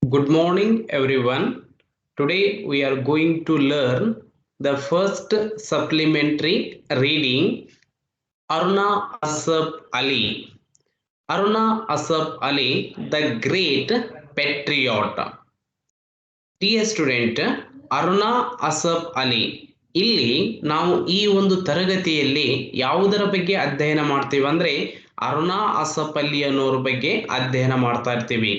Good morning, everyone. Today we are going to learn the first supplementary reading, Aruna Asaf Ali. Aruna Asaf Ali, the great patriot. Dear student, Aruna Asaf Ali. ಇಲ್ಲಿ ನಾವು ಈ ಒಂದು ತರಗತಿಯಲ್ಲಿ ಯಾವುದರ ಬಗ್ಗೆ ಅಧ್ಯಯನ ಮಾಡ್ತೀವಿ ಅಂದ್ರೆ ಅರುಣಾ ಅಸಫ್ ಅಲಿ ಅನ್ನೋರ ಬಗ್ಗೆ ಅಧ್ಯಯನ ಮಾಡ್ತಾ ಇರ್ತೀವಿ.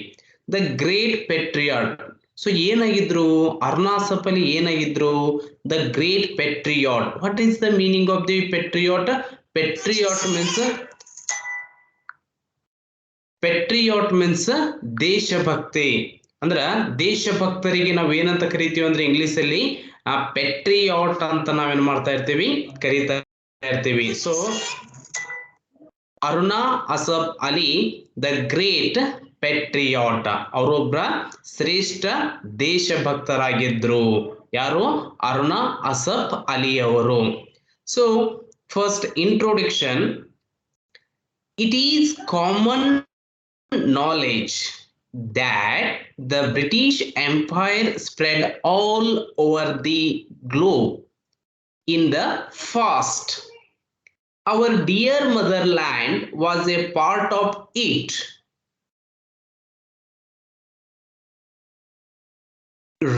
The great patriot. ಸೊ ಏನಾಗಿದ್ರು ಅರುಣಾ ಅಸಫ್ ಅಲಿ ಏನಾಗಿದ್ರು? The great patriot. What is the meaning of the patriot? Patriot means ದೇಶಭಕ್ತಿ. ಅಂದ್ರ ದೇಶಭಕ್ತರಿಗೆ ನಾವ್ ಏನಂತ ಕರಿತೀವಿ ಅಂದ್ರೆ ಇಂಗ್ಲಿಷ್ ಅಲ್ಲಿ ಪೆಟ್ರಿಯಾಟ್ ಅಂತ ನಾವೇನ್ ಮಾಡ್ತಾ ಇರ್ತೀವಿ, ಕರಿತಾ ಇರ್ತೀವಿ. So Aruna Asaf Ali the great ಪೆಟ್ರಿಯಾಟ್, ಅವರೊಬ್ಬ ಶ್ರೇಷ್ಠ ದೇಶಭಕ್ತರಾಗಿದ್ರು. ಯಾರು? ಅರುಣಾ ಅಸಫ್ ಅಲಿ ಅವರು. So first introduction. It is common knowledge that the British Empire spread all over the globe in the past. Our dear motherland was a part of it.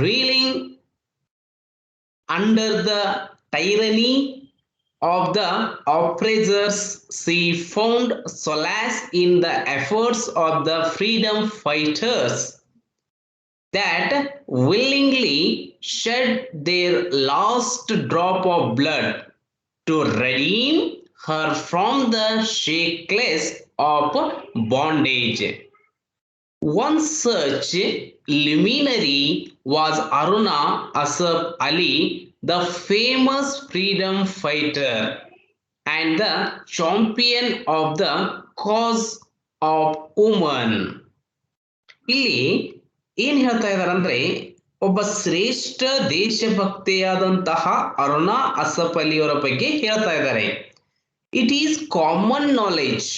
Reeling under the tyranny of the oppressors, she found solace in the efforts of the freedom fighters that willingly shed their last drop of blood to redeem her from the shackles of bondage. One such luminary was Aruna Asaf Ali, the famous freedom fighter and the champion of the cause of women. ಇಲ್ಲಿ ಏನ್ ಹೇಳ್ತಾ ಇದ್ದಾರೆ ಅಂದ್ರೆ ಒಬ್ಬ ಶ್ರೇಷ್ಠ ದೇಶಭಕ್ತಿಯಾದಂತಹ ಅರುಣಾ ಅಸಫ್ ಅಲಿ ಅವರ ಬಗ್ಗೆ ಹೇಳ್ತಾ ಇದ್ದಾರೆ. It is common knowledge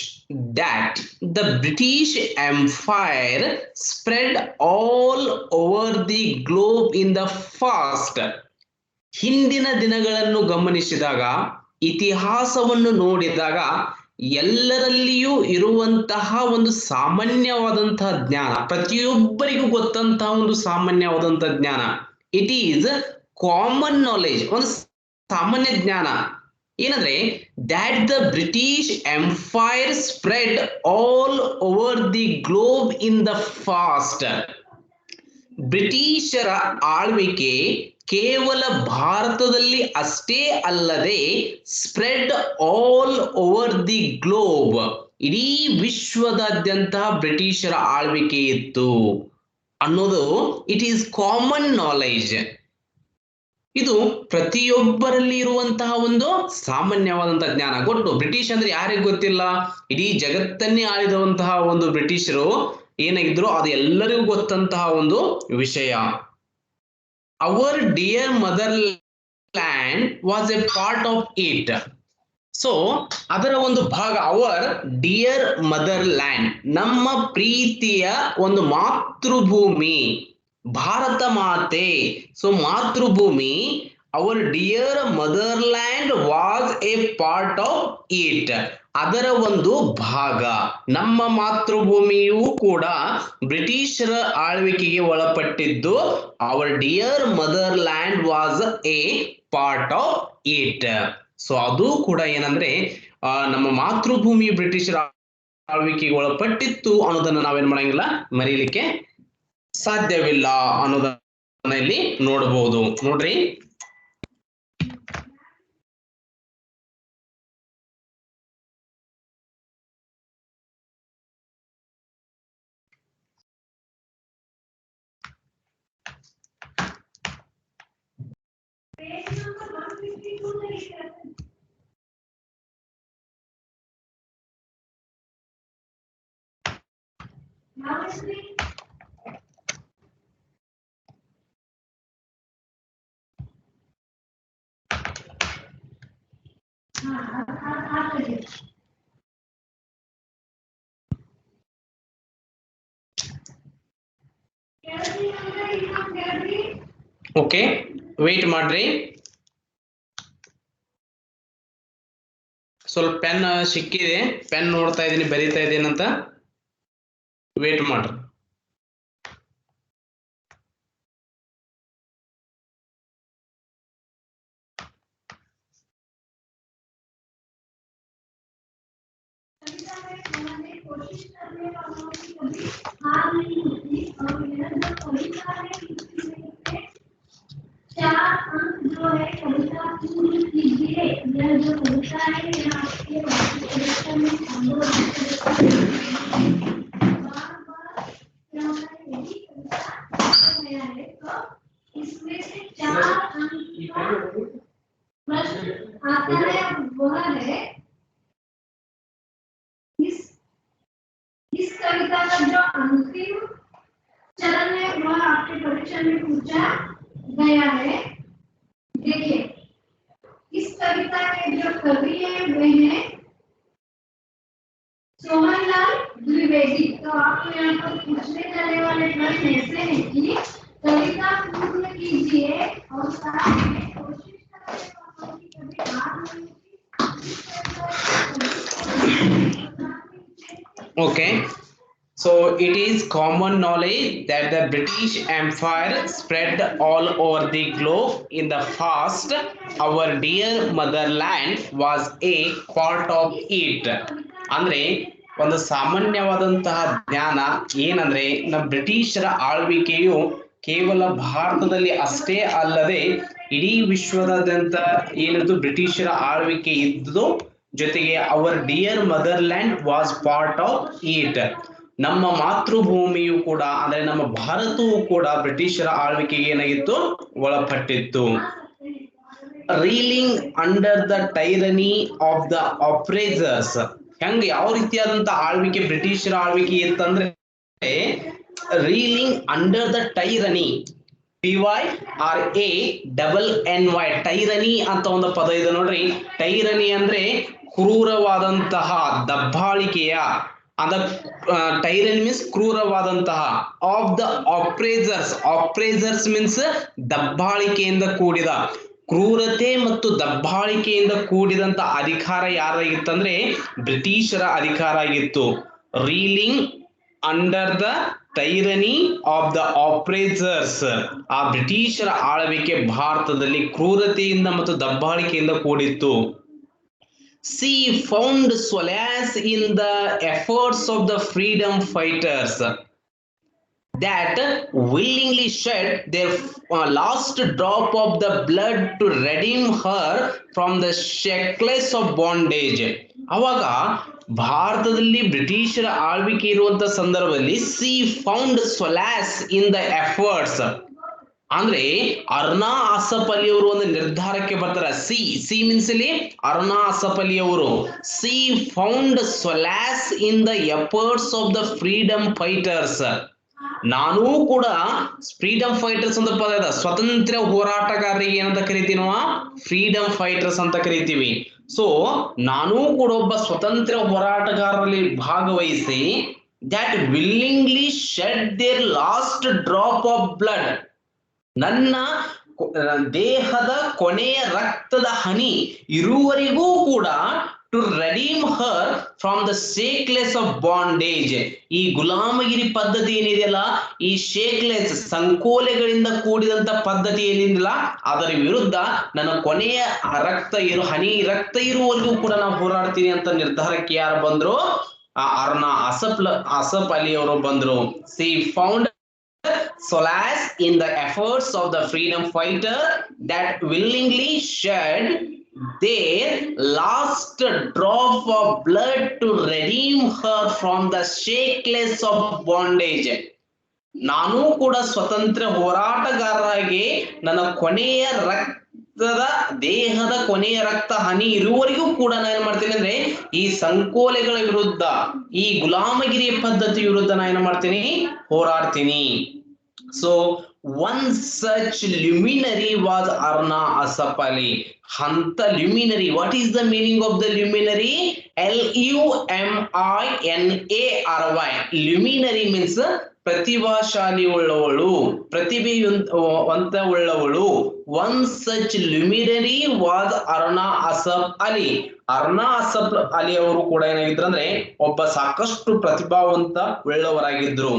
that the British Empire spread all over the globe in the past. ಹಿಂದಿನ ದಿನಗಳನ್ನು ಗಮನಿಸಿದಾಗ, ಇತಿಹಾಸವನ್ನು ನೋಡಿದಾಗ ಎಲ್ಲರಲ್ಲಿಯೂ ಇರುವಂತಹ ಒಂದು ಸಾಮಾನ್ಯವಾದಂತಹ ಜ್ಞಾನ, ಪ್ರತಿಯೊಬ್ಬರಿಗೂ ಗೊತ್ತಂತಹ ಒಂದು ಸಾಮಾನ್ಯವಾದಂತಹ ಜ್ಞಾನ. ಇಟ್ ಈಸ್ ಕಾಮನ್ ನಾಲೆಜ್, ಒಂದು ಸಾಮಾನ್ಯ ಜ್ಞಾನ ಏನಂದ್ರೆ that the British empire spread all over the globe in the fast. ಬ್ರಿಟಿಷರ ಆಳ್ವಿಕೆ ಕೇವಲ ಭಾರತದಲ್ಲಿ ಅಷ್ಟೇ ಅಲ್ಲದೆ spread all over the globe, ಇಡೀ ವಿಶ್ವದಾದ್ಯಂತ ಬ್ರಿಟಿಷರ ಆಳ್ವಿಕೆ ಇತ್ತು ಅನ್ನೋದು ಇಟ್ ಈಸ್ ಕಾಮನ್ ನಾಲೆಜ್. ಇದು ಪ್ರತಿಯೊಬ್ಬರಲ್ಲಿ ಇರುವಂತಹ ಒಂದು ಸಾಮಾನ್ಯವಾದಂತಹ ಜ್ಞಾನ. ಗೊತ್ತು, ಬ್ರಿಟಿಷ್ ಅಂದ್ರೆ ಯಾರಿಗೂ ಗೊತ್ತಿಲ್ಲ? ಇಡೀ ಜಗತ್ತನ್ನೇ ಆಳಿದಂತಹ ಒಂದು ಬ್ರಿಟಿಷರು ಏನಾಗಿದ್ರು ಅದು ಎಲ್ಲರಿಗೂ ಗೊತ್ತಂತಹ ಒಂದು ವಿಷಯ. Our dear motherland was a part of it. So ಅದರ ಒಂದು ಭಾಗ. ಅವರ್ ಡಿಯರ್ ಮದರ್ ಲ್ಯಾಂಡ್, ನಮ್ಮ ಪ್ರೀತಿಯ ಒಂದು ಮಾತೃಭೂಮಿ, ಭಾರತ ಮಾತೆ. ಸೊ ಮಾತೃಭೂಮಿ, our dear motherland was a part of it, ಅದರ ಒಂದು ಭಾಗ. ನಮ್ಮ ಮಾತೃಭೂಮಿಯೂ ಕೂಡ ಬ್ರಿಟಿಷರ ಆಳ್ವಿಕೆಗೆ ಒಳಪಟ್ಟಿದ್ದು. Our dear motherland was a part of it. So ಅದು ಕೂಡ ಏನಂದ್ರೆ ನಮ್ಮ ಮಾತೃಭೂಮಿ ಬ್ರಿಟಿಷರ ಆಳ್ವಿಕೆಗೆ ಒಳಪಟ್ಟಿತ್ತು ಅನ್ನೋದನ್ನ ನಾವೇನ್ ಮಾಡಂಗಿಲ್ಲ, ಮರೀಲಿಕ್ಕೆ ಸಾಧ್ಯವಿಲ್ಲ ಅನ್ನೋದನ್ನ ಇಲ್ಲಿ ನೋಡಬಹುದು. ನೋಡ್ರಿ, ಓಕೆ, ವೇಟ್ ಮಾಡ್ರಿ, ಸ್ವಲ್ಪ ಪೆನ್ ಸಿಕ್ಕಿದೆ, ಪೆನ್ ನೋಡ್ತಾ ಇದೀನಿ, ಬರೀತಾ ಇದ್ದೀನಂತ ವೇಟ್ ಮಾಡ್ರಿ. इसमें से 4 अंक प्रश्न आता है, वह है इस कविता का जो अंतिम चरण है वह आपके परीक्षा में पूछा गया है। देखिए, इस कविता के जो कवि है वे हैं सोहनलाल द्विवेदी। तो आपको यहाँ पर पूछने जाने वाले प्रश्न ऐसे हैं कि कविता पूर्ण कीजिए और साथ में कोशिश करें कि कभी हार नहीं होती। Okay, so it is common knowledge that the British Empire spread all over the globe in the past. Our dear motherland was a part of it. ಅಂದ್ರೆ ಒಂದು ಸಾಮಾನ್ಯವಾದಂತಹ ಜ್ಞಾನ ಏನಂದ್ರೆ, ನಮ್ಮ ಬ್ರಿಟಿಷರ ಆಳ್ವಿಕೆಯು ಕೇವಲ ಭಾರತದಲ್ಲಿ ಅಷ್ಟೇ ಅಲ್ಲದೆ ಇಡೀ ವಿಶ್ವದಾದ್ಯಂತ ಏನಿದು ಬ್ರಿಟಿಷರ ಆಳ್ವಿಕೆ ಇದ್ದು, ಜೊತೆಗೆ our dear motherland was part of it. ನಮ್ಮ ಮಾತೃಭೂಮಿಯು ಕೂಡ ಅಂದ್ರೆ ನಮ್ಮ ಭಾರತವು ಕೂಡ ಬ್ರಿಟಿಷರ ಆಳ್ವಿಕೆಗೆ ಏನಾಗಿತ್ತು, ಒಳಪಟ್ಟಿತ್ತು. Reeling under the tyranny of the oppressors. ಹೆಂಗ ಯಾವ ರೀತಿಯಾದಂತ ಆಳ್ವಿಕೆ ಬ್ರಿಟಿಷರ ಆಳ್ವಿಕೆ ಇತ್ತಂದ್ರೆ, reeling under the tyranny, TYRANNY, tyranny ಅಂತ ಒಂದು ಪದ ಇದೆ ನೋಡ್ರಿ. ಟೈರನಿ ಅಂದ್ರೆ ಕ್ರೂರವಾದಂತಹ, ದಬ್ಬಾಳಿಕೆಯ, ಅದ ಟೈರನಿ ಮೀನ್ಸ್ ಕ್ರೂರವಾದಂತಹ. Of the oppressors, oppressors means ದಬ್ಬಾಳಿಕೆಯಿಂದ ಕೂಡಿದ, ಕ್ರೂರತೆ ಮತ್ತು ದಬ್ಬಾಳಿಕೆಯಿಂದ ಕೂಡಿದಂತ ಅಧಿಕಾರ ಯಾರಾಗಿತ್ತಂದ್ರೆ ಬ್ರಿಟಿಷರ ಅಧಿಕಾರ ಆಗಿತ್ತು. Reeling under the tyranny of the oppressors, ಆ ಬ್ರಿಟಿಷರ ಆಳ್ವಿಕೆ ಭಾರತದಲ್ಲಿ ಕ್ರೂರತೆಯಿಂದ ಮತ್ತು ದಬ್ಬಾಳಿಕೆಯಿಂದ ಕೂಡಿತ್ತು. She found solace in the efforts of the freedom fighters that willingly shed their last drop of the blood to redeem her from the shackles of bondage. ಅವಾಗ ಭಾರತದಲ್ಲಿ ಬ್ರಿಟಿಷರ ಆಳ್ವಿಕೆ ಇರುವಂತ ಸಂದರ್ಭದಲ್ಲಿ she found solace in the efforts ಅಂದ್ರೆ ಅರುಣಾ ಅಸಫ್ ಅಲಿ ಅವರು ಒಂದು ನಿರ್ಧಾರಕ್ಕೆ ಬರ್ತಾರೆ. ಸಿ ಮೀನ್ಸ್ ಇಲ್ಲಿ ಅರುಣಾ ಅಸಫ್ ಅಲಿ ಅವರು. She found solace in the efforts of the freedom fighters. ನಾನೂ ಕೂಡ ಫ್ರೀಡಮ್ ಫೈಟರ್ಸ್ ಅಂತ ಪದ ಇದೆ, ಸ್ವಾತಂತ್ರ್ಯ ಹೋರಾಟಗಾರರಿಗೆ ಏನಂತ ಕರಿತೀವಿ ನಾವು, ಫ್ರೀಡಮ್ ಫೈಟರ್ಸ್ ಅಂತ ಕರಿತೀವಿ. ಸೊ ನಾನೂ ಕೂಡ ಒಬ್ಬ ಸ್ವತಂತ್ರ ಹೋರಾಟಗಾರರಲ್ಲಿ ಭಾಗವಹಿಸಿ that willingly shed their last drop of blood, ನನ್ನ ದೇಹದ ಕೊನೆಯ ರಕ್ತದ ಹನಿ ಇರುವವರೆಗೂ ಕೂಡ to redeem her from the shackles of bondage. ಈ ಗುಲಾಮಗಿರಿ ಪದ್ಧತಿ ಏನಿದೆಯಲ್ಲ, ಈ ಶೇಕ್ಲೆಸ್ ಸಂಕೋಲೆಗಳಿಂದ ಕೂಡಿದಂತ ಪದ್ಧತಿ ಏನಿಲ್ಲ, ಅದರ ವಿರುದ್ಧ ನನ್ನ ಕೊನೆಯ ಹನಿ ರಕ್ತ ಇರುವವರೆಗೂ ಕೂಡ ನಾವು ಹೋರಾಡ್ತೀನಿ ಅಂತ ನಿರ್ಧಾರಕ್ಕೆ ಯಾರು ಬಂದ್ರು, ಅರುಣಾ ಅಸಫ್ ಅಲಿ ಅವರು ಬಂದ್ರು. C found solace in the efforts of the freedom fighter that willingly shed their last drop of blood to redeem her from the shackles of bondage. ನಾನು ಕೂಡ ಸ್ವತಂತ್ರ ಹೋರಾಟಗಾರರಾಗಿ ನನ್ನ ಕೊನೆಯ ದೇಹದ ಕೊನೆಯ ರಕ್ತ ಹನಿ ಇರುವವರೆಗೂ ಕೂಡ ನಾನು ಏನ್ ಮಾಡ್ತೀನಿ ಅಂದ್ರೆ ಈ ಸಂಕೋಲೆಗಳ ವಿರುದ್ಧ, ಈ ಗುಲಾಮಗಿರಿ ಪದ್ಧತಿ ವಿರುದ್ಧ ನಾನು ಏನ್ ಮಾಡ್ತೀನಿ, ಹೋರಾಡ್ತೀನಿ. So one such luminary was Aruna Asaf Ali. ಹಂತ luminary. What is the meaning of the luminary? Luminary. Luminary means ಪ್ರತಿಭಾಶಾಲಿ ಉಳ್ಳವಳು, ಪ್ರತಿಭೆವಂತ ಉಳ್ಳವಳು. One such luminary was Aruna Asaf Ali. Aruna Asaf Ali ಅವರು ಕೂಡ ಏನಾಗಿದ್ರು ಅಂದ್ರೆ ಒಬ್ಬ ಸಾಕಷ್ಟು ಪ್ರತಿಭಾವಂತ ಉಳ್ಳವರಾಗಿದ್ರು.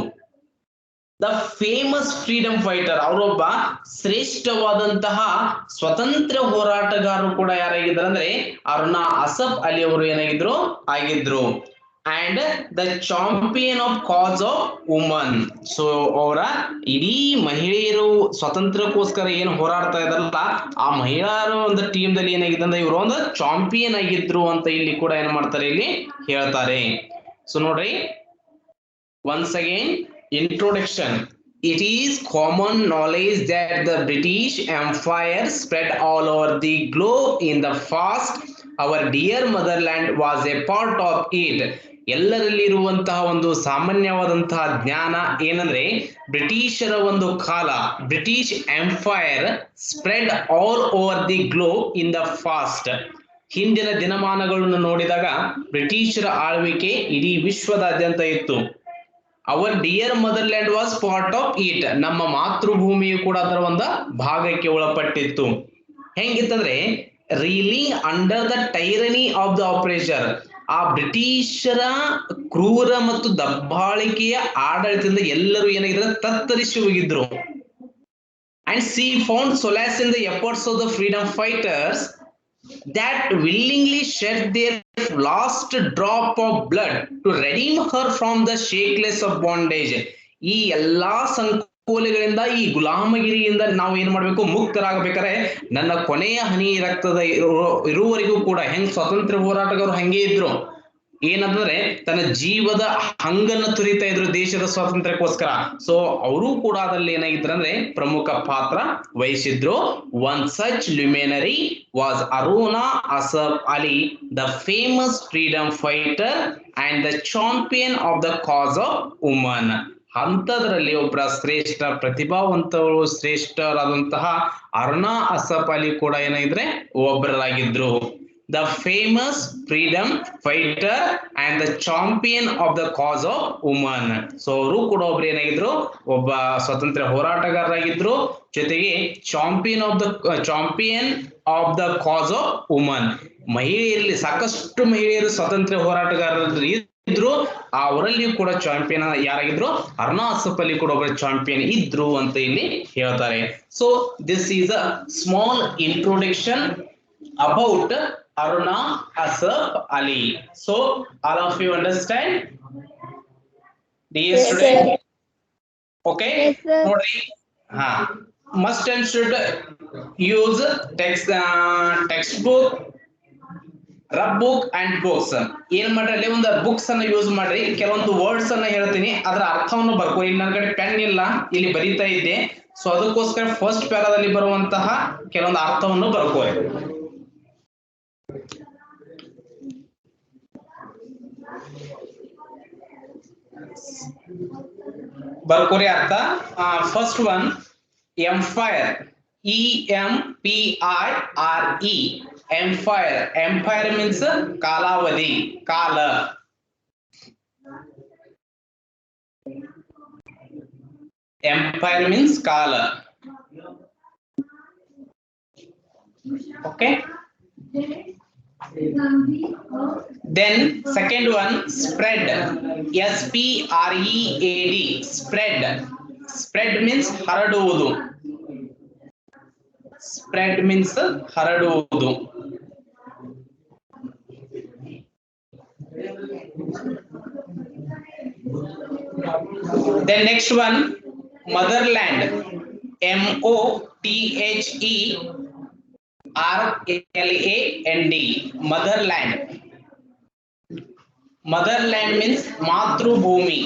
ದ ಫೇಮಸ್ ಫ್ರೀಡಮ್ ಫೈಟರ್, ಅವರೊಬ್ಬ ಶ್ರೇಷ್ಠವಾದಂತಹ ಸ್ವತಂತ್ರ ಹೋರಾಟಗಾರರು ಕೂಡ ಯಾರಾಗಿದ್ದಾರೆ ಅಂದ್ರೆ ಅರುಣಾ ಅಸಫ್ ಅಲಿ ಅವರು ಏನಾಗಿದ್ರು ಆಗಿದ್ರು. And the champion of cause of woman. So ಅವರ ಇಡೀ ಮಹಿಳೆಯರು ಸ್ವಾತಂತ್ರ್ಯಕ್ಕೋಸ್ಕರ ಏನು ಹೋರಾಡ್ತಾ ಇದಾರಲ್ಲ ಆ ಮಹಿಳೆಯರ ಒಂದು ಟೀಮ್ ದಲ್ಲಿ ಏನಾಗಿದೆ ಅಂದ್ರೆ ಇವರು ಒಂದು ಚಾಂಪಿಯನ್ ಆಗಿದ್ರು ಅಂತ ಇಲ್ಲಿ ಕೂಡ ಏನ್ ಮಾಡ್ತಾರೆ ಇಲ್ಲಿ ಹೇಳ್ತಾರೆ. ಸೊ ನೋಡ್ರಿ, once again introduction. It is common knowledge that the British Empire spread all over the globe in the past. Our dear motherland was a part of it. ಎಲ್ಲರಲ್ಲಿರುವಂತಹ ಒಂದು ಸಾಮಾನ್ಯವಾದಂತಹ ಜ್ಞಾನ ಏನಂದ್ರೆ ಬ್ರಿಟಿಷರ ಒಂದು ಕಾಲ, British empire spread all over the globe in the past. ಹಿಂದಿನ ದಿನಮಾನಗಳನ್ನು ನೋಡಿದಾಗ ಬ್ರಿಟಿಷರ ಆಳ್ವಿಕೆ ಇಡೀ ವಿಶ್ವದಾದ್ಯಂತ ಇತ್ತು. Our dear motherland was part of it. ನಮ್ಮ ಮಾತೃಭೂಮಿಯು ಕೂಡ ಅದರ ಒಂದು ಭಾಗಕ್ಕೆ ಒಳಪಟ್ಟಿತ್ತು. ಹೆಂಗಿತ್ತಂದ್ರೆ reeling under the tyranny of the operation. ಆ ಬ್ರಿಟಿಷರ ಕ್ರೂರ ಮತ್ತು ದಬ್ಬಾಳಿಕೆಯ ಆಡಳಿತದಿಂದ ಎಲ್ಲರೂ ಏನಾಗಿದ್ದಾರೆ ತತ್ತರಿಸಿ ಹೋಗಿದ್ರು. And she found solace in the efforts of the freedom fighters that willingly shed their last drop of blood to redeem her from the shackles of bondage. ಈ ಎಲ್ಲಾ ಸಂಕೋಲೆಗಳಿಂದ, ಈ ಗುಲಾಮಗಿರಿಯಿಂದ ನಾವು ಏನ್ ಮಾಡ್ಬೇಕು, ಮುಕ್ತರಾಗಬೇಕಾದ್ರೆ ನನ್ನ ಕೊನೆಯ ಹನಿ ರಕ್ತದ ಇರುವವರೆಗೂ ಕೂಡ ಹೆಂಗ್ ಸ್ವಾತಂತ್ರ್ಯ ಹೋರಾಟಗಾರರು ಹಂಗೆ ಇದ್ರು, ಏನಂದ್ರೆ ತನ್ನ ಜೀವದ ಹಂಗನ್ನು ತುರಿತಾ ಇದ್ರು ದೇಶದ ಸ್ವಾತಂತ್ರ್ಯಕ್ಕೋಸ್ಕರ. ಸೊ ಅವರು ಕೂಡ ಅದ್ರಲ್ಲಿ ಏನಾಗಿದ್ರು ಅಂದ್ರೆ ಪ್ರಮುಖ ಪಾತ್ರ ವಹಿಸಿದ್ರು. One such luminary was Aruna Asaf Ali, the famous freedom fighter and the champion of the cause of woman. ಅಂತದ್ರಲ್ಲಿ ಒಬ್ಬರ ಶ್ರೇಷ್ಠ ಪ್ರತಿಭಾವಂತರು, ಶ್ರೇಷ್ಠರಾದಂತಹ ಅರುಣಾ ಅಸಫ್ ಅಲಿ ಕೂಡ ಏನಾಗಿದ್ರೆ ಒಬ್ಬರಾಗಿದ್ರು. The famous freedom fighter and the champion of the cause of women. So ಅವರು ಕೂಡ ಒಬ್ರು ಏನಾಗಿದ್ರು, ಒಬ್ಬ ಸ್ವತಂತ್ರ ಹೋರಾಟಗಾರರಾಗಿದ್ರು, ಜೊತೆಗೆ champion of the cause of woman. ಮಹಿಳೆಯರಲ್ಲಿ ಸಾಕಷ್ಟು ಮಹಿಳೆಯರು ಸ್ವಾತಂತ್ರ್ಯ ಹೋರಾಟಗಾರರು ಇದ್ರು, ಅವರಲ್ಲಿಯೂ ಕೂಡ ಚಾಂಪಿಯನ್ ಯಾರಾಗಿದ್ರು, ಅರುಣಾ ಅಸಫ್ ಅಲಿ ಕೂಡ ಒಬ್ಬರು ಚಾಂಪಿಯನ್ ಇದ್ರು ಅಂತ ಇಲ್ಲಿ ಹೇಳ್ತಾರೆ. So this is a small introduction about Aruna Asaf Ali. So all of you understand? Yes, student? Okay? Yes, sir. Must and should use textbook, rub book and books. ಏನ್ ಮಾಡ್ರಿ, ಅಲ್ಲಿ ಒಂದು ಬುಕ್ಸ್ ಅನ್ನ use ಮಾಡ್ರಿ. ಕೆಲವೊಂದು words ಅನ್ನ ಹೇಳ್ತೀನಿ, ಅದರ ಅರ್ಥವನ್ನು ಬರ್ಕೋ. ಇಲ್ಲಿ ನನ್ನ ಕಡೆ ಪೆನ್ ಇಲ್ಲ, ಇಲ್ಲಿ ಬರೀತಾ ಇದ್ದೆ. ಸೊ ಅದಕ್ಕೋಸ್ಕರ ಫಸ್ಟ್ ಪ್ಯಾರಾದಲ್ಲಿ ಬರುವಂತಹ ಕೆಲವೊಂದು ಅರ್ಥವನ್ನು ಬರ್ಕೋರಿ. ಬರ್ಕೋರಿ ಅರ್ಥ. First one empire, EMPIRE. Empire, empire means ಕಾಲಾವಧಿ, ಕಾಲ. ಎಂಪೈರ್ ಮೀನ್ಸ್ ಕಾಲ. Okay. Then second one, spread, SPREAD, spread. Spread means ಹರಡುವುದು. Spread means ಹರಡುವುದು. Then next one, motherland, MOTHERLAND, motherland. Motherland means ಮಾತೃಭೂಮಿ.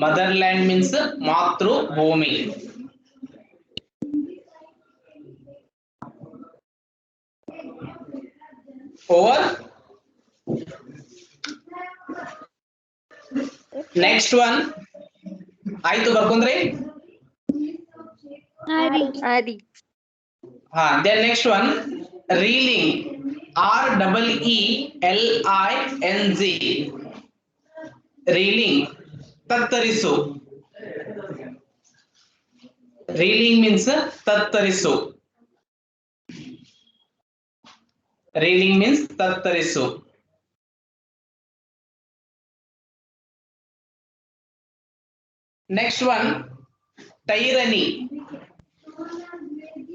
Motherland means ಮಾತೃಭೂಮಿ. Over. Next one, ಆಯ್ತು ಬರ್ಕೊಂಡ್ರಿ? Adi. Then next one, Reeling, REELING. Reeling, ತತ್ತರಿಸು. Reeling means ತತ್ತರಿಸು. Reeling means ತತ್ತರಿಸು. Next one, tyranny.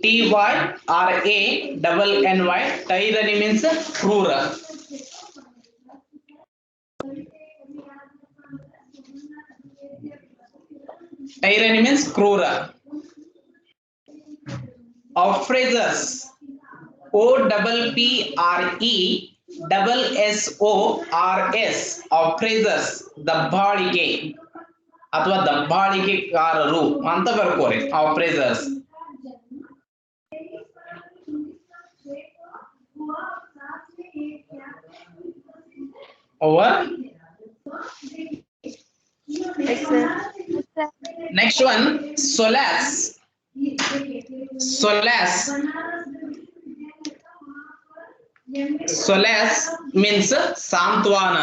TYRANNY. Tyranny means ಕ್ರೂರ. Tyranny means ಕ್ರೂರ. Oppressors. OPPRESSORS. Oppressors, ದಬ್ಬಾಳಿಕೆ ಅಥವಾ ದಬ್ಬಾಳಿಕೆಗಾರರು ಅಂತ ಬರ್ಕೋರಿ. Oppressors. Over. Yes, sir. Next one, solace. Solace. Solace means ಸಾಂತ್ವನ.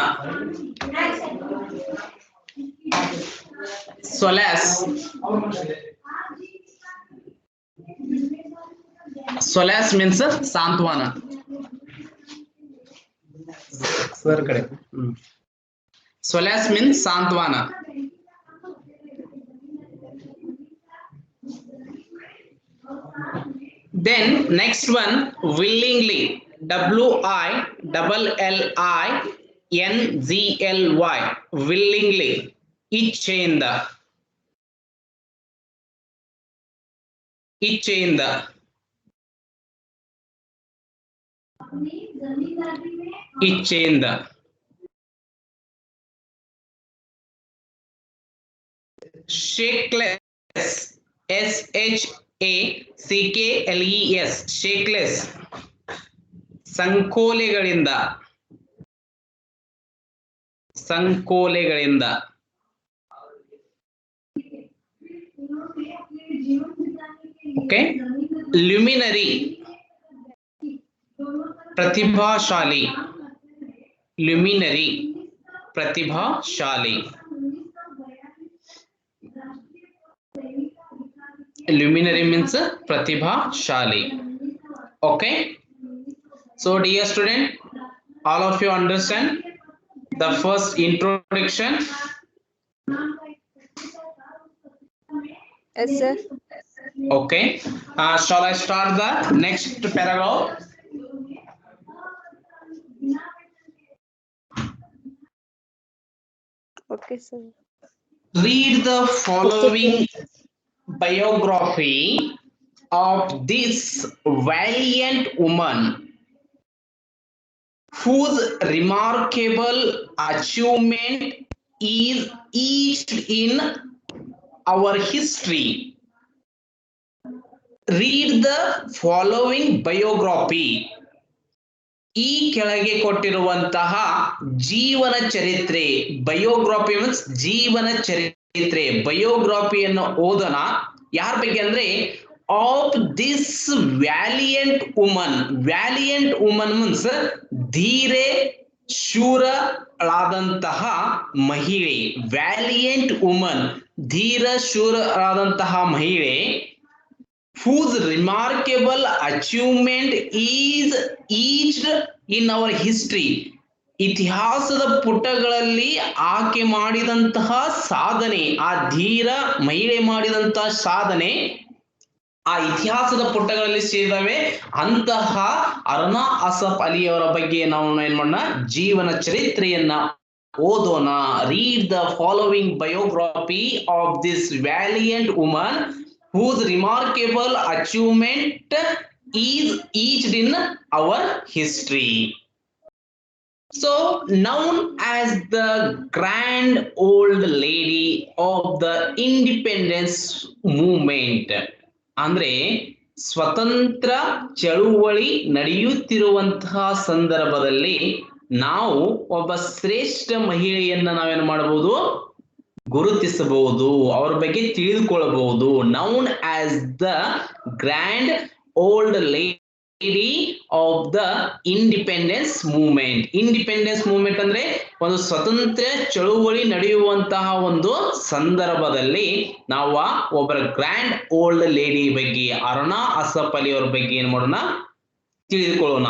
Solace. Solace means ಸಾಂತ್ವನ. Sir ಕಡೆ. Solace means ಸಾಂತ್ವನ. Then next one, willingly. WILLINGLY. Willingly. ಇಚ್ಛೆಯಿಂದ. ಇಚ್ಛೆಯಿಂದ. ಇಚ್ಛೆಯಿಂದ. Shakeless. SHACKLES. Shakeless. ಸಂಕೋಲೆಗಳಿಂದ. ಸಂಕೋಲೆಗಳಿಂದ. ಓಕೆ. Luminary. ಪ್ರತಿಭಾಶಾಲಿ. Luminary. ಪ್ರತಿಭಾಶಾಲಿ. Luminary means ಪ್ರತಿಭಾಶಾಲಿ. Okay. So dear student, all of you understand the first introduction? Yes, sir. Okay. Shall I start the next paragraph? Okay, sir. Read the following biography of this valiant woman, whose remarkable achievement is etched in our history. Read the following biography. ಈ ಕೆಳಗೆ ಕೊಟ್ಟಿರುವಂತಹ ಜೀವನ ಚರಿತ್ರೆ. Biography means ಜೀವನ ಚರಿತ್ರೆ. ಬಯೋಗ್ರಫಿಯನ್ನು ಓದೋಣ. ಯಾರ ಬಗ್ಗೆ ಅಂದ್ರೆ of this valiant woman. Valiant woman means ಧೀರೆ ಶೂರಳಾದಂತಹ ಮಹಿಳೆ. ವ್ಯಾಲಿಯಂಟ್ ವುಮನ್, ಧೀರ ಶೂರಳಾದಂತಹ ಮಹಿಳೆ. Whose remarkable achievement is etched in our history. ಇತಿಹಾಸದ ಪುಟಗಳಲ್ಲಿ ಆಕೆ ಮಾಡಿದಂತಹ ಸಾಧನೆ, ಆ ಧೀರ ಮಹಿಳೆ ಮಾಡಿದಂತಹ ಸಾಧನೆ ಆ ಇತಿಹಾಸದ ಪುಟಗಳಲ್ಲಿ ಸೇರಿದವೆ. ಅಂತಹ ಅರುಣಾ ಅಸಫ್ ಅಲಿ ಅವರ ಬಗ್ಗೆ ನಾವು ಏನ್ ಮಾಡೋಣ, ಜೀವನ ಚರಿತ್ರೆಯನ್ನ ಓದೋಣ. Read the following biography of this valiant woman whose remarkable achievement is etched in our history. So known as the grand old lady of the independence movement. ಅಂದ್ರೆ ಸ್ವತಂತ್ರ ಚಳುವಳಿ ನಡೆಯುತ್ತಿರುವಂತಹ ಸಂದರ್ಭದಲ್ಲಿ ನಾವು ಒಬ್ಬ ಶ್ರೇಷ್ಠ ಮಹಿಳೆಯನ್ನ ನಾವೇನು ಮಾಡಬಹುದು, ಗುರುತಿಸಬಹುದು, ಅವರ ಬಗ್ಗೆ ತಿಳಿದುಕೊಳ್ಳಬಹುದು. Known as the grand old lady lady of the independence movement. Independence movement ಅಂದ್ರೆ ಒಂದು ಸ್ವತಂತ್ರ ಚಳುವಳಿ ನಡೆಯುವಂತಹ ಒಂದು ಸಂದರ್ಭದಲ್ಲಿ ನಾವು ಒಬ್ಬರ ಗ್ರ್ಯಾಂಡ್ ಓಲ್ಡ್ ಲೇಡಿ ಬಗ್ಗೆ ಅರುಣಾ ಅಸಫ್ ಅಲಿ ಅವರ ಬಗ್ಗೆ ಏನ್ ಮಾಡೋಣ ತಿಳಿದುಕೊಳ್ಳೋಣ.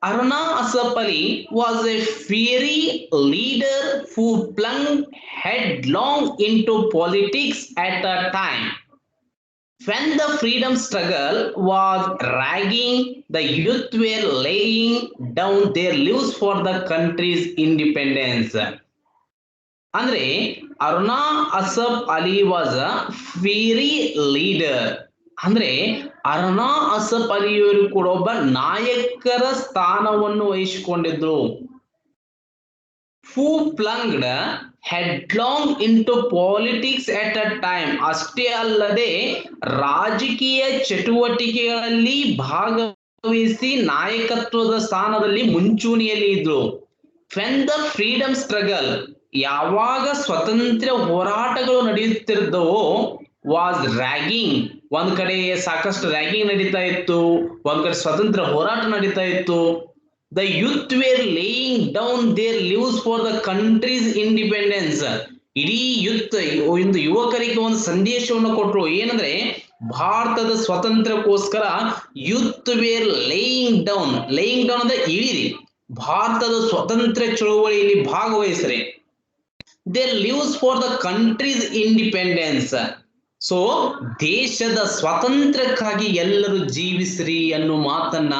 Aruna Asaf Ali was a fiery leader who plunged headlong into politics at a time when the freedom struggle was raging. The youth were laying down their lives for the country's independence. Andre Aruna Asaf Ali was a fiery leader. ಅಂದ್ರೆ ಅರುಣಾ ಅಸಫ್ ಅಲಿಯವರು ಕೂಡ ಒಬ್ಬ ನಾಯಕರ ಸ್ಥಾನವನ್ನು ವಹಿಸಿಕೊಂಡಿದ್ರು. Who plunged headlong into politics at a time. ಅಷ್ಟೇ ಅಲ್ಲದೆ ರಾಜಕೀಯ ಚಟುವಟಿಕೆಗಳಲ್ಲಿ ಭಾಗವಹಿಸಿ ನಾಯಕತ್ವದ ಸ್ಥಾನದಲ್ಲಿ ಮುಂಚೂಣಿಯಲ್ಲಿ ಇದ್ರು. ವೆನ್ ದ ಫ್ರೀಡಮ್ ಸ್ಟ್ರಗಲ್, ಯಾವಾಗ ಸ್ವತಂತ್ರ ಹೋರಾಟಗಳು ನಡೆಯುತ್ತಿದ್ದವೋ, ವಾಸ್ ರ್ಯಾಗಿಂಗ್, ಒಂದ್ ಕಡೆ ಸಾಕಷ್ಟು ರ್ಯಾಗಿಂಗ್ ನಡೀತಾ ಇತ್ತು, ಒಂದ್ ಕಡೆ ಸ್ವತಂತ್ರ ಹೋರಾಟ ನಡೀತಾ ಇತ್ತು. The youth were laying down their lives for the country's independence. ಇಡೀ ಒಂದು ಯುವಕರಿಗೆ ಒಂದು ಸಂದೇಶವನ್ನು ಕೊಟ್ಟರು. ಏನಂದ್ರೆ ಭಾರತದ ಸ್ವಾತಂತ್ರ್ಯಕ್ಕೋಸ್ಕರ ಯೂತ್ ವೇರ್ ಲೇಯಿಂಗ್ ಡೌನ್ ಅಂದ್ರೆ ಇಳಿರಿ, ಭಾರತದ ಸ್ವತಂತ್ರ ಚಳುವಳಿಯಲ್ಲಿ ಭಾಗವಹಿಸ್ರಿ. Their lives for the country's independence. So ದೇಶದ ಸ್ವಾತಂತ್ರ್ಯಕ್ಕಾಗಿ ಎಲ್ಲರೂ ಜೀವಿಸ್ರಿ ಅನ್ನೋ ಮಾತನ್ನ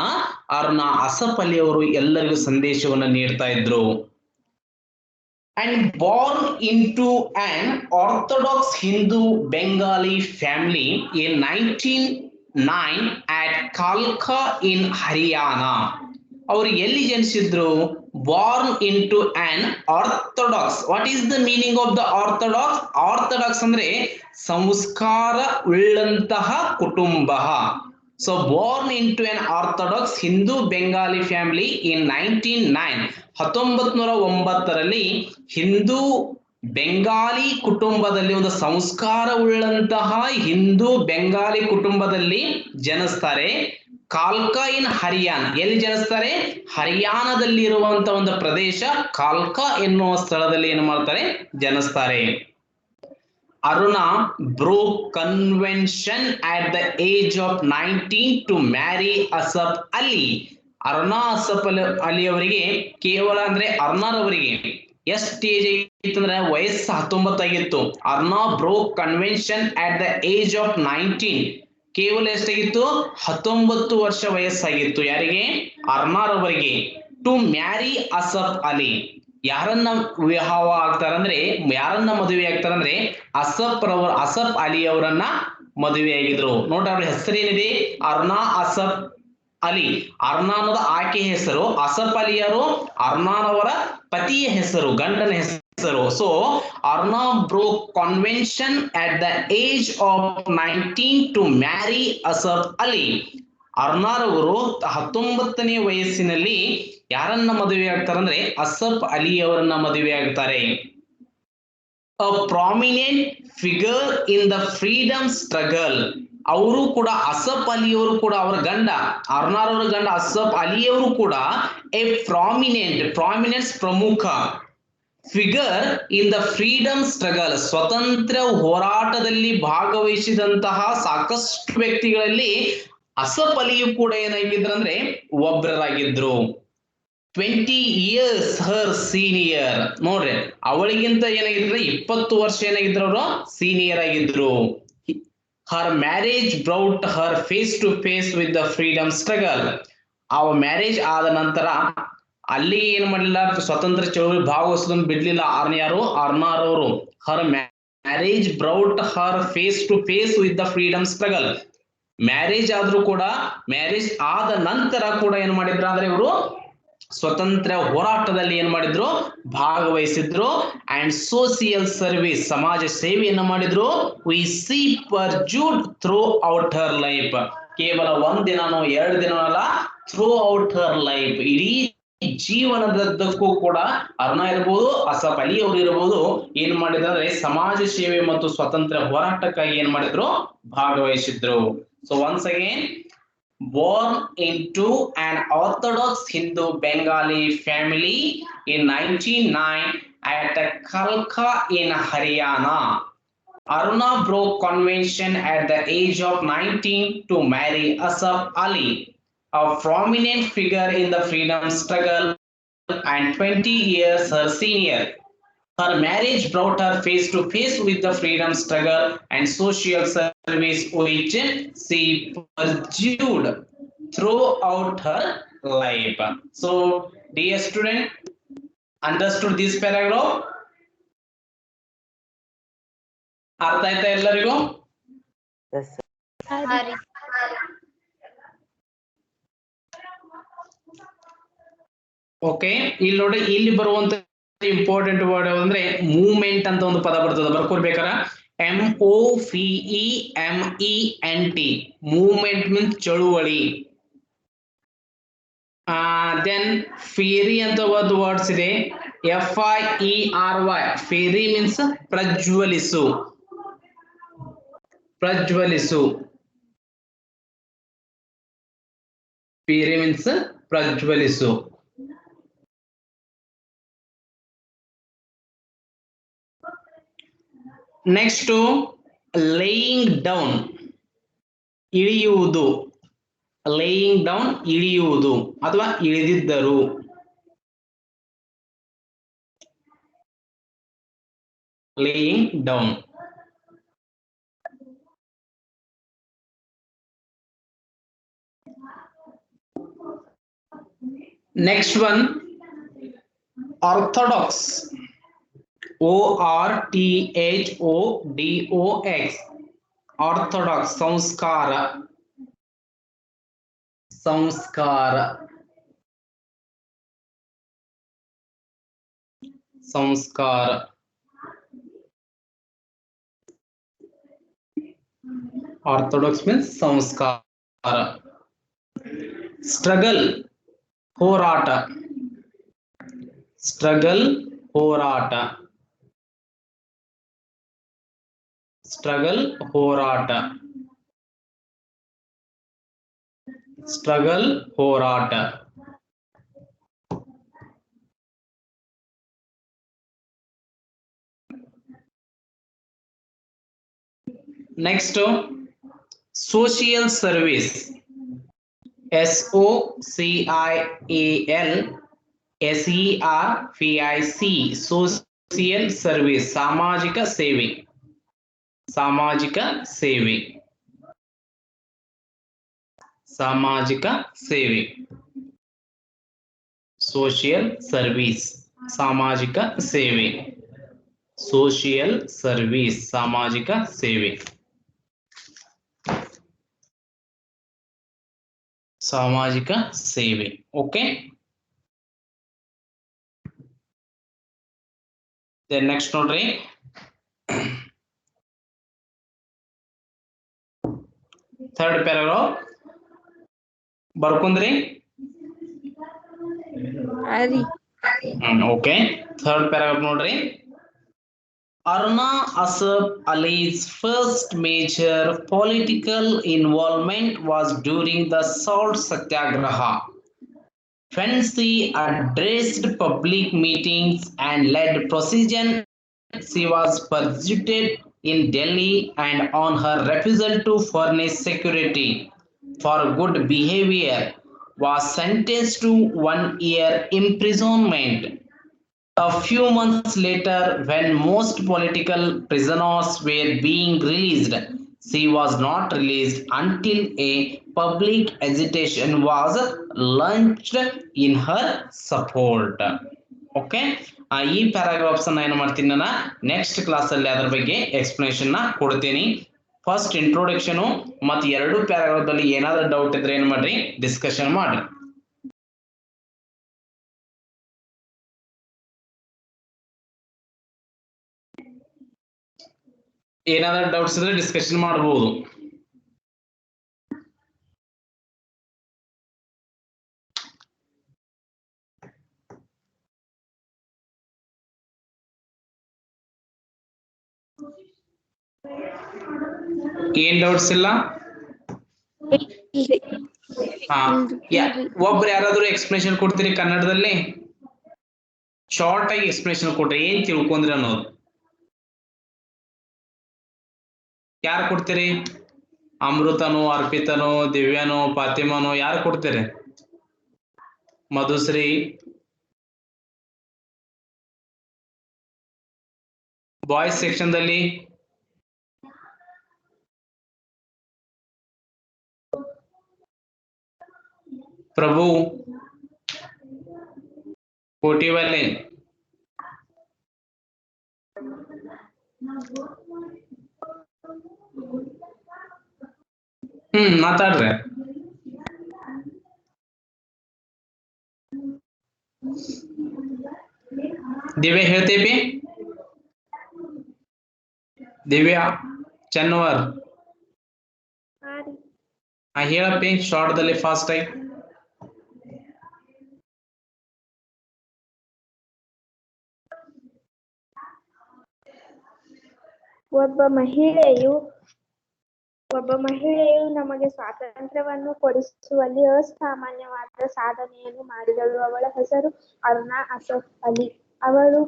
ಅರುಣಾ ಅಸಫ್ ಅಲಿ ಅವರು ಎಲ್ಲರಿಗೂ ಸಂದೇಶವನ್ನು ನೀಡ್ತಾ ಇದ್ರು. And born into an orthodox Hindu Bengali family in 1909 at ಕಾಲ್ಕಾ ಇನ್ ಹರಿಯಾಣ. ಅವರು ಎಲ್ಲಿ ಜನಿಸಿದ್ರು? Born into an orthodox. What is the meaning of the orthodox? Orthodox ಅಂದ್ರೆ ಸಂಸ್ಕಾರ ಉಳ್ಳಂತಹ ಕುಟುಂಬ. So born into an orthodox Hindu Bengali family in 1909, 1909ರಲ್ಲಿ ಹಿಂದೂ ಬೆಂಗಾಲಿ ಕುಟುಂಬದಲ್ಲಿ, ಒಂದು ಸಂಸ್ಕಾರ ಉಳ್ಳಂತಹ ಹಿಂದೂ ಬೆಂಗಾಲಿ ಕುಟುಂಬದಲ್ಲಿ ಜನಿಸ್ತಾರೆ. ಕಾಲ್ಕಾ ಇನ್ ಹರಿಯಾಣ, ಎಲ್ಲಿ ಜನಿಸ್ತಾರೆ? ಹರಿಯಾಣದಲ್ಲಿ ಇರುವಂತಹ ಒಂದು ಪ್ರದೇಶ ಕಾಲ್ಕಾ ಎನ್ನುವ ಸ್ಥಳದಲ್ಲಿ ಏನು ಮಾಡ್ತಾರೆ? ಜನಿಸ್ತಾರೆ. Aruna broke convention at the age of 19 to marry Asaf Ali. Aruna Asaf Ali ಅವರಿಗೆ ಕೇವಲ ಅಂದ್ರೆ ಅರುಣಾರವರಿಗೆ ಎಷ್ಟು ಏಜ್ ಆಗಿತ್ತು ಅಂದ್ರೆ ವಯಸ್ಸು 19 ಆಗಿತ್ತು. Aruna broke convention at the age of 19, ಕೇವಲ ಎಷ್ಟಾಗಿತ್ತು? 19 ವರ್ಷ ವಯಸ್ಸಾಗಿತ್ತು. ಯಾರಿಗೆ? ಅರುಣಾರವರಿಗೆ. To marry Asaf Ali. ಯಾರನ್ನ ವಿವಾಹ ಆಗ್ತಾರಂದ್ರೆ, ಯಾರನ್ನ ಮದುವೆ ಆಗ್ತಾರಂದ್ರೆ ಅಸಫ್ ಅಲಿ ಅವರನ್ನ ಮದುವೆ ಆಗಿದ್ರು. ನೋಡ್ರಿ ಅವ್ರ ಹೆಸರೇನಿದೆ? ಅರುಣಾ ಅಸಫ್ ಅಲಿ. ಅರುಣಾ ಅನ್ನೋದು ಆಕೆ ಹೆಸರು, ಅಸಫ್ ಅಲಿ ಅವರು ಅರುಣಾನವರ ಪತಿಯ ಹೆಸರು, ಗಂಡನ ಹೆಸರು. So Aruna broke convention at the age of 19 to marry Asaf Ali. ಅರುಣಾರವರು 19ನೇ ವಯಸ್ಸಿನಲ್ಲಿ ಯಾರನ್ನ ಮದುವೆ ಆಗ್ತಾರಂದ್ರೆ ಅಸಫ್ ಅಲಿ ಅವರನ್ನ ಮದುವೆ ಆಗ್ತಾರೆ. A prominent figure in the freedom struggle. ಅವರು ಕೂಡ ಅಸಫ್ ಅಲಿ ಅವರು ಕೂಡ, ಅವರ ಗಂಡ ಅರುಣಾರವರ ಗಂಡ ಅಸಫ್ ಅಲಿ ಅವರು ಕೂಡ ಎ ಪ್ರಾಮಿನೆಂಟ್ ಪ್ರಮುಖ figure in the freedom struggle, ಸ್ವತಂತ್ರ ಹೋರಾಟದಲ್ಲಿ ಭಾಗವಹಿಸಿದಂತಹ ಸಾಕಷ್ಟು ವ್ಯಕ್ತಿಗಳಲ್ಲಿ ಅಸಫ್ ಅಲಿಯು ಕೂಡ ಏನಾಗಿದ್ರಂದ್ರೆ ಒಬ್ಬರಾಗಿದ್ರು. 20 years her senior. ನೋಡ್ರಿ ಅವಳಿಗಿಂತ ಏನಾಗಿದ್ರೆ 20 ವರ್ಷ ಏನಾಗಿದ್ರು ಅವರು ಸೀನಿಯರ್ ಆಗಿದ್ರು. her marriage brought her face to face with the freedom struggle. ಅವ ಮ್ಯಾರೇಜ್ ಆದ ನಂತರ ಅಲ್ಲಿ ಏನ್ ಮಾಡಲಿಲ್ಲ, ಸ್ವತಂತ್ರ ಚಳವಳಿ ಭಾಗವಹಿಸೋದನ್ನು ಬಿಡ್ಲಿಲ್ಲ. ಯಾರು? ಅರುಣಾರವರು. her marriage brought her face to face with the freedom struggle. Marriage ಆದ್ರೂ ಕೂಡ, ಮ್ಯಾರೇಜ್ ಆದ ನಂತರ ಕೂಡ ಏನ್ ಮಾಡಿದ್ರು ಅಂದ್ರೆ ಇವರು ಸ್ವತಂತ್ರ ಹೋರಾಟದಲ್ಲಿ ಏನ್ ಮಾಡಿದ್ರು? ಭಾಗವಹಿಸಿದ್ರು. ಅಂಡ್ ಸೋಷಿಯಲ್ ಸರ್ವಿಸ್, ಸಮಾಜ ಸೇವೆಯನ್ನ ಮಾಡಿದ್ರು. Which she pursued throughout her life. ಕೇವಲ ಒಂದಿನನೋ 2 ದಿನ ಅಲ್ಲ, ಥ್ರೂ ಔಟ್ ಹರ್ ಲೈಫ್, ಇಡೀ ಜೀವನದದ್ದಕ್ಕೂ ಕೂಡ ಅರುಣಾ ಇರ್ಬೋದು, ಅಸಫ್ ಅಲಿ ಅವರು ಇರ್ಬೋದು, ಏನ್ ಮಾಡಿದ್ರೆ ಸಮಾಜ ಸೇವೆ ಮತ್ತು ಸ್ವತಂತ್ರ ಹೋರಾಟಕ್ಕಾಗಿ ಏನ್ ಮಾಡಿದ್ರು? ಭಾಗವಹಿಸಿದ್ರು. So once again born into an Orthodox Hindu Bengali family in 1909 at Kalka in Haryana. Aruna broke convention at the age of 19 to marry Asaf Ali, a prominent figure in the freedom struggle and 20 years her senior. Her marriage brought her face to face with the freedom struggle and social service which she pursued throughout her life. So, dear student, understood this paragraph? ಅರ್ಥ ಆಯ್ತಾ ಎಲ್ಲರಿಗೂ? Yes, sir. Okay, ಇಲ್ಲಿ ನೋಡಿ, ಇಲ್ಲಿ ಬರುವಂತ important word ಅಂದ್ರೆ movement ಅಂತ ಒಂದು ಪದ ಬರ್ತದೆ, ಬರ್ಕೊಳ್ಬೇಕಾರ MOVEMENT. ಮೂವ್ಮೆಂಟ್ ಮೀನ್ಸ್ ಚಳುವಳಿ. ದೆನ್ ಫೇರಿ ಅಂತ ಒಂದು ವರ್ಡ್ಸ್ ಇದೆ, FIERY. ಫೇರಿ ಮೀನ್ಸ್ ಪ್ರಜ್ವಲಿಸು. ಪ್ರಜ್ವಲಿಸು. ಫೇರಿ ಮೀನ್ಸ್ ಪ್ರಜ್ವಲಿಸು. ನೆಕ್ಸ್ಟ್ ಲೇಯಿಂಗ್ ಡೌನ್, ಇಳಿಯುವುದು. ಲೇಯಿಂಗ್ ಡೌನ್ ಇಳಿಯುವುದು ಅಥವಾ ಇಳಿದಿದ್ದರು. Laying down. Next one orthodox, ORTHODOX. Orthodox ಸಂಸ್ಕಾರ. ಸಂಸ್ಕಾರ. ಸಂಸ್ಕಾರ. ಆರ್ಥೋಡಾಕ್ಸ್ ಮೀನ್ಸ್ ಸಂಸ್ಕಾರ. ಸ್ಟ್ರಗಲ್ ಹೋರಾಟ. ಸ್ಟ್ರಗಲ್ ಹೋರಾಟ. ಸ್ಟ್ರಗಲ್ ಹೋರಾಟ. ಸ್ಟ್ರಗಲ್ ಹೋರಾಟ. Next social service, SOCIALSERVIC. Social service ಸಾಮಾಜಿಕ ಸೇವೆ. ಸಾಮಾಜಿಕ ಸೇವೆ. ಸಾಮಾಜಿಕ ಸೇವೆ. ಸೋಷಿಯಲ್ ಸರ್ವಿಸ್ ಸಾಮಾಜಿಕ ಸೇವೆ. ಸೋಷಿಯಲ್ ಸರ್ವಿಸ್ ಸಾಮಾಜಿಕ ಸೇವೆ. ಸಾಮಾಜಿಕ ಸೇವೆ. ಓಕೆ, ನೆಕ್ಸ್ಟ್ ನೋಡ್ರಿ, ಥರ್ಡ್ ಪ್ಯಾರಾಗ್ರಾಫ್ ಬರ್ಕೊಂಡ್ರಿ? ಓಕೆ, ಥರ್ಡ್ ಪ್ಯಾರಾಗ್ರಾಫ್ ನೋಡ್ರಿ. Aruna Asaf Ali's first major political involvement was during the Salt Satyagraha, when she addressed public meetings and led procession. She was persecuted in Delhi and on her refusal to furnish security for good behavior was sentenced to 1 year imprisonment. A few months later, when most political prisoners were being released, she was not released until a public agitation was launched in her support. Okay, ಈ paragraphs ಅನ್ನ ಏನು ಮಾಡ್ತೀನಿ ನಾನು next class ಅಲ್ಲಿ ಅದರ ಬಗ್ಗೆ explanation ನ ಕೊಡ್ತೀನಿ. ಫಸ್ಟ್ ಇಂಟ್ರೊಡಕ್ಷನ್ ಮತ್ತು 2 ಪ್ಯಾರಾಗ್ರಾಫ್ ಅಲ್ಲಿ ಏನಾದ್ರೂ ಡೌಟ್ ಇದ್ರೆ ಏನು ಮಾಡ್ರಿ, ಡಿಸ್ಕಷನ್ ಮಾಡ್ರಿ. ಏನಾದ್ರೂ ಡೌಟ್ಸ್ ಇದ್ರೆ ಡಿಸ್ಕಷನ್ ಮಾಡಬಹುದು. ಏನ್ ಡೌಟ್ಸ್ ಇಲ್ಲ? ಹಾ ಒಬ್ರು ಯಾರಾದ್ರೂ ಎಕ್ಸ್ಪ್ಲನೇಷನ್ ಕೊಡ್ತೀರಿ ಕನ್ನಡದಲ್ಲಿ? ಶಾರ್ಟ್ ಆಗಿ ಎಕ್ಸ್ಪ್ಲನೇಷನ್ ಕೊಟ್ರಿ, ಏನ್ ತಿಳ್ಕೊಂಡ್ರಿ ಅನ್ನೋದು ಯಾರು ಕೊಡ್ತೀರಿ? ಅಮೃತನೋ, ಅರ್ಪಿತನೋ, ದಿವ್ಯಾನೋ, ಫಾತಿಮಾನೋ, ಯಾರು ಕೊಡ್ತೀರಿ? ಮಧುಶ್ರೀ, ಬಾಯ್ಸ್ ಸೆಕ್ಷನ್ ದಲ್ಲಿ ಪ್ರಭು, ಕೋಟಿವಲ್ಲೆ, ಮಾತಾಡ್ರೆ. ದಿವ್ಯಾ ಹೇಳ್ತೇಪಿ? ದಿವ್ಯಾ ಚನ್ನವರ್ ಹೇಳಪ್ಪಿ ಶಾರ್ಟ್ ದಲ್ಲಿ ಫಾಸ್ಟ್ ಆಗಿ. ಒಬ್ಬ ಮಹಿಳೆಯು ನಮಗೆ ಸ್ವಾತಂತ್ರ್ಯವನ್ನು ಕೊಡಿಸುವಲ್ಲಿ ಅಸಾಮಾನ್ಯವಾದ ಸಾಧನೆಯನ್ನು ಮಾಡಿದಳು. ಅವಳ ಹೆಸರು ಅರುಣಾ ಅಸಫ್ ಅಲಿ. ಅವಳು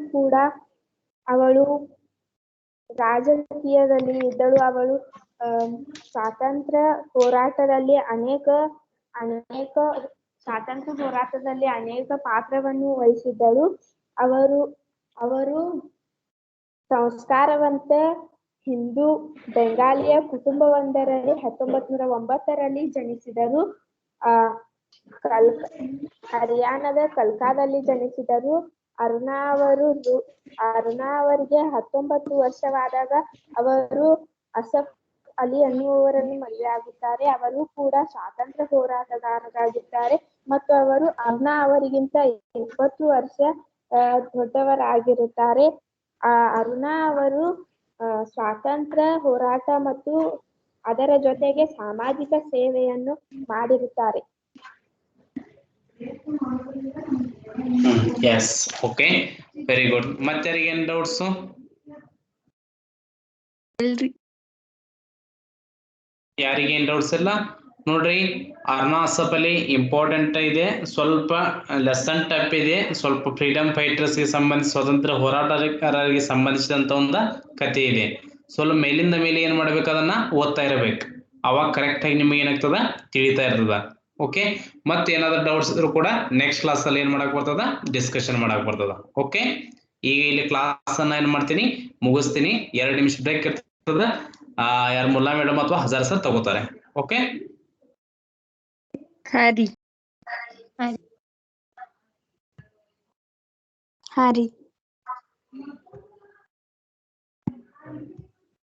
ರಾಜಕೀಯದಲ್ಲಿ ಇದ್ದಳು. ಅವಳು ಸ್ವಾತಂತ್ರ್ಯ ಹೋರಾಟದಲ್ಲಿ ಅನೇಕ ಪಾತ್ರವನ್ನು ವಹಿಸಿದ್ದಳು. ಅವರು ಸಂಸ್ಕಾರವಂತ ಹಿಂದೂ ಬೆಂಗಾಲಿಯ ಕುಟುಂಬವೊಂದರಲ್ಲಿ 1909ರಲ್ಲಿ ಜನಿಸಿದರು. ಹರಿಯಾಣದ ಕಲ್ಕಾದಲ್ಲಿ ಜನಿಸಿದರು. ಅರುಣಾ ಅವರಿಗೆ 19 ವರ್ಷವಾದಾಗ ಅವರು ಅಸಫ್ ಅಲಿ ಎನ್ನುವವರನ್ನು ಮದುವೆಯಾಗುತ್ತಾರೆ. ಅವರು ಕೂಡ ಸ್ವಾತಂತ್ರ್ಯ ಹೋರಾಟಗಾರರಾಗಿದ್ದಾರೆ ಮತ್ತು ಅವರು ಅರುಣಾ ಅವರಿಗಿಂತ 20 ವರ್ಷ ದೊಡ್ಡವರಾಗಿರುತ್ತಾರೆ. ಅರುಣಾ ಅವರು ಸ್ವಾತಂತ್ರ್ಯ ಹೋರಾಟ ಮತ್ತು ಅದರ ಜೊತೆಗೆ ಸಾಮಾಜಿಕ ಸೇವೆಯನ್ನು ಮಾಡಿರುತ್ತಾರೆ. Yes, okay, very good. ಮತ್ತೆ ಯಾರಿಗೇನ್ ಡೌಟ್ಸ್? ಯಾರಿಗೇನ್ ಡೌಟ್ಸ್ ಇಲ್ಲ ನೋಡ್ರಿ. ಅರುಣಾ ಅಸಫ್ ಅಲಿ ಇಂಪಾರ್ಟೆಂಟ್ ಇದೆ, ಸ್ವಲ್ಪ ಲೆಸನ್ ಟೈಪ್ ಇದೆ, ಸ್ವಲ್ಪ ಫ್ರೀಡಮ್ ಫೈಟರ್ಸ್ ಗೆ ಸಂಬಂಧಿಸಿ ಸ್ವತಂತ್ರ ಹೋರಾಟಗಾರರಿಗೆ ಸಂಬಂಧಿಸಿದಂತ ಒಂದು ಕಥೆ ಇದೆ. ಸ್ವಲ್ಪ ಮೇಲಿಂದ ಮೇಲೆ ಏನ್ ಮಾಡ್ಬೇಕು, ಅದನ್ನ ಓದ್ತಾ ಇರಬೇಕು. ಅವಾಗ ಕರೆಕ್ಟ್ ಆಗಿ ನಿಮ್ಗೆ ಏನಾಗ್ತದ ತಿಳಿತಾ ಇರ್ತದ. ಓಕೆ, ಮತ್ತೆ ಏನಾದ್ರು ಡೌಟ್ಸ್ ಇದ್ರು ಕೂಡ ನೆಕ್ಸ್ಟ್ ಕ್ಲಾಸ್ ಅಲ್ಲಿ ಏನ್ ಮಾಡಕ್ ಬರ್ತದ, ಡಿಸ್ಕಷನ್ ಮಾಡಕ್ ಬರ್ತದ. ಓಕೆ, ಈಗ ಇಲ್ಲಿ ಕ್ಲಾಸ್ ಅನ್ನ ಏನ್ ಮಾಡ್ತೀನಿ, ಮುಗಿಸ್ತೀನಿ. 2 ನಿಮಿಷ ಬ್ರೇಕ್ ಇರ್ತದ. ಯಾರು ಮುಲ್ಲಾ ಮೇಡಮ್ ಅಥವಾ ಹಜಾರ್ ಸರ್ ತಗೋತಾರೆ. ಓಕೆ, ಹಾ ರೀ.